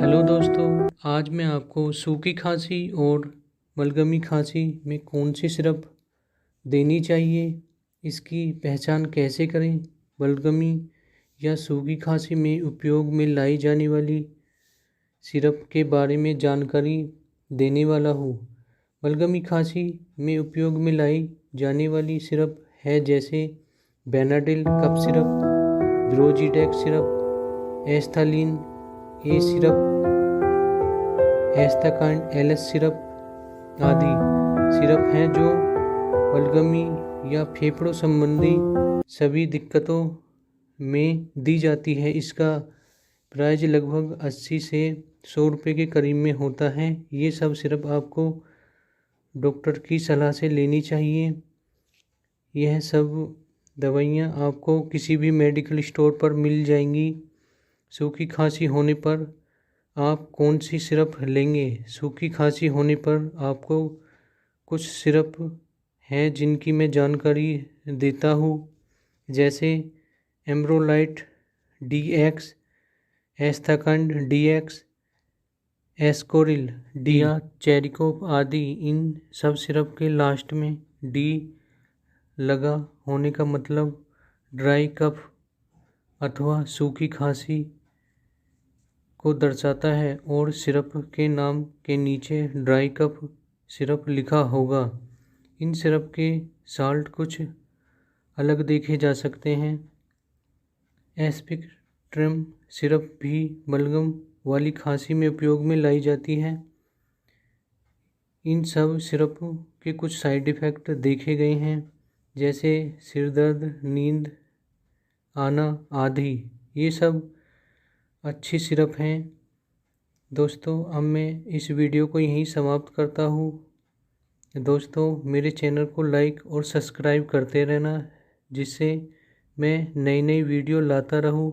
Hello दोस्तों, आज मैं आपको सूखी खांसी और बलगमी खांसी में कौन सी सिरप देनी चाहिए, इसकी पहचान कैसे करें, बलगमी या सूखी खांसी में उपयोग में लाई जाने वाली सिरप के बारे में जानकारी देने वाला हूँ। बलगमी खांसी में उपयोग में लाई जाने वाली सिरप है जैसे बेनाडिल कफ सिरप, ब्रोजीडेक्स सिरप, एस्थालीन ए सिरप, एस्ताकार्ड एलएस सिरप आदि सिरप हैं जो बलगमी या फेफड़ों संबंधी सभी दिक्कतों में दी जाती है। इसका प्राइस लगभग 80 से 100 रुपये के करीब में होता है। ये सब सिरप आपको डॉक्टर की सलाह से लेनी चाहिए। यह सब दवाइयाँ आपको किसी भी मेडिकल स्टोर पर मिल जाएंगी। सूखी खांसी होने पर आप कौन सी सिरप लेंगे? सूखी खांसी होने पर आपको कुछ सिरप हैं जिनकी मैं जानकारी देता हूँ, जैसे एम्ब्रोलाइट डीएक्स, एस्थाकार्ड डीएक्स, एस्कोरिल डी या चेरिकोप आदि। इन सब सिरप के लास्ट में डी लगा होने का मतलब ड्राई कफ अथवा सूखी खांसी को दर्शाता है और सिरप के नाम के नीचे ड्राई कफ सिरप लिखा होगा। इन सिरप के साल्ट कुछ अलग देखे जा सकते हैं। एस्पिक्ट्रम सिरप भी बलगम वाली खांसी में उपयोग में लाई जाती है। इन सब सिरप के कुछ साइड इफ़ेक्ट देखे गए हैं, जैसे सिर दर्द, नींद आना आदि। ये सब अच्छी सिरप हैं। दोस्तों, अब मैं इस वीडियो को यहीं समाप्त करता हूँ। दोस्तों, मेरे चैनल को लाइक और सब्सक्राइब करते रहना, जिससे मैं नई नई वीडियो लाता रहूँ।